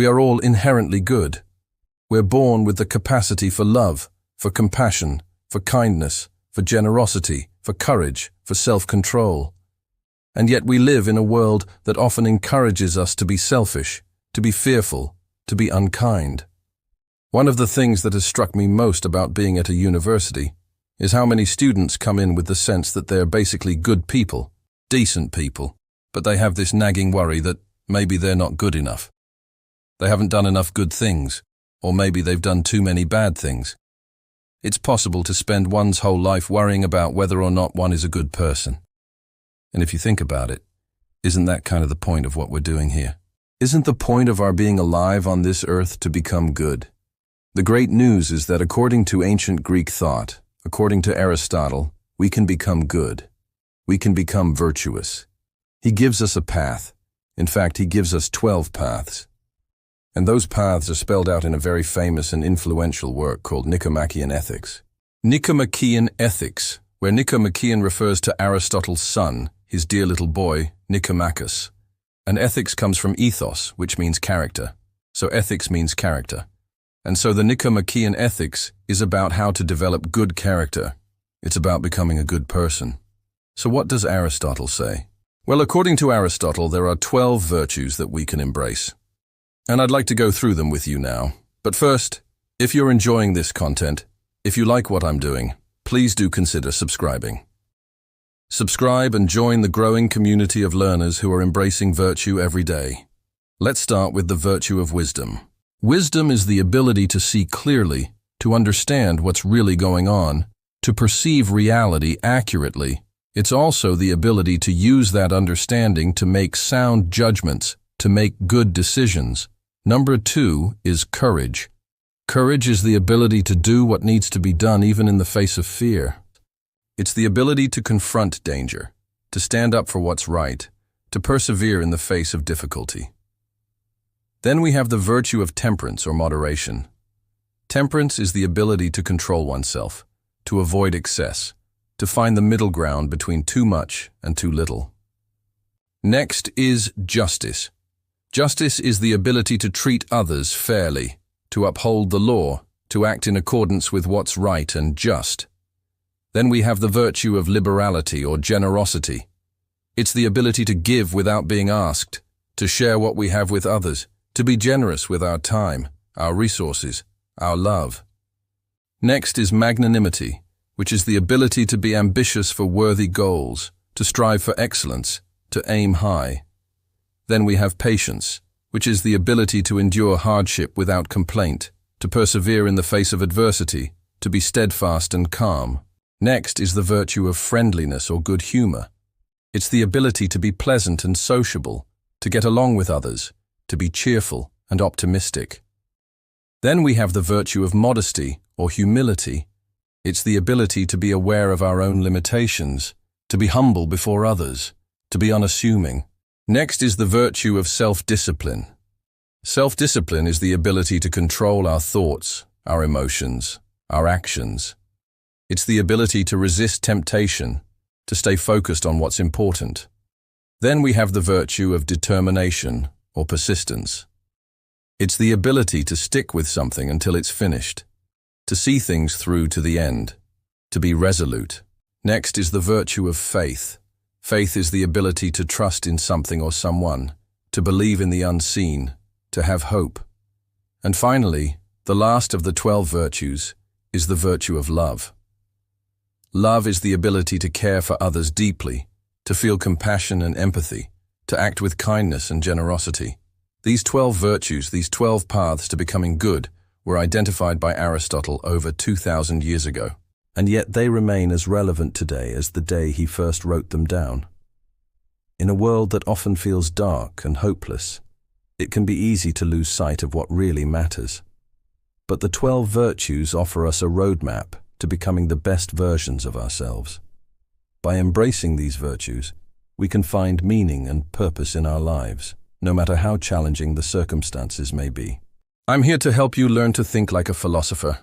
We are all inherently good. We're born with the capacity for love, for compassion, for kindness, for generosity, for courage, for self-control. And yet we live in a world that often encourages us to be selfish, to be fearful, to be unkind. One of the things that has struck me most about being at a university is how many students come in with the sense that they're basically good people, decent people, but they have this nagging worry that maybe they're not good enough. They haven't done enough good things, or maybe they've done too many bad things. It's possible to spend one's whole life worrying about whether or not one is a good person. And if you think about it, isn't that kind of the point of what we're doing here? Isn't the point of our being alive on this earth to become good? The great news is that according to ancient Greek thought, according to Aristotle, we can become good. We can become virtuous. He gives us a path. In fact, he gives us 12 paths. And those paths are spelled out in a very famous and influential work called Nicomachean Ethics. Nicomachean Ethics, where Nicomachean refers to Aristotle's son, his dear little boy, Nicomachus. And ethics comes from ethos, which means character. So ethics means character. And so the Nicomachean Ethics is about how to develop good character. It's about becoming a good person. So what does Aristotle say? Well, according to Aristotle, there are 12 virtues that we can embrace. And I'd like to go through them with you now. But first, if you're enjoying this content, if you like what I'm doing, please do consider subscribing. Subscribe and join the growing community of learners who are embracing virtue every day. Let's start with the virtue of wisdom. Wisdom is the ability to see clearly, to understand what's really going on, to perceive reality accurately. It's also the ability to use that understanding to make sound judgments, to make good decisions. Number 2 is courage. Courage is the ability to do what needs to be done even in the face of fear. It's the ability to confront danger, to stand up for what's right, to persevere in the face of difficulty. Then we have the virtue of temperance or moderation. Temperance is the ability to control oneself, to avoid excess, to find the middle ground between too much and too little. Next is justice. Justice is the ability to treat others fairly, to uphold the law, to act in accordance with what's right and just. Then we have the virtue of liberality or generosity. It's the ability to give without being asked, to share what we have with others, to be generous with our time, our resources, our love. Next is magnanimity, which is the ability to be ambitious for worthy goals, to strive for excellence, to aim high. Then we have patience, which is the ability to endure hardship without complaint, to persevere in the face of adversity, to be steadfast and calm. Next is the virtue of friendliness or good humor. It's the ability to be pleasant and sociable, to get along with others, to be cheerful and optimistic. Then we have the virtue of modesty or humility. It's the ability to be aware of our own limitations, to be humble before others, to be unassuming. Next is the virtue of self-discipline. Self-discipline is the ability to control our thoughts, our emotions, our actions. It's the ability to resist temptation, to stay focused on what's important. Then we have the virtue of determination or persistence. It's the ability to stick with something until it's finished, to see things through to the end, to be resolute. Next is the virtue of faith. Faith is the ability to trust in something or someone, to believe in the unseen, to have hope. And finally, the last of the 12 virtues is the virtue of love. Love is the ability to care for others deeply, to feel compassion and empathy, to act with kindness and generosity. These 12 virtues, these 12 paths to becoming good, were identified by Aristotle over 2,000 years ago. And yet they remain as relevant today as the day he first wrote them down. In a world that often feels dark and hopeless, it can be easy to lose sight of what really matters. But the 12 virtues offer us a roadmap to becoming the best versions of ourselves. By embracing these virtues, we can find meaning and purpose in our lives, no matter how challenging the circumstances may be. I'm here to help you learn to think like a philosopher,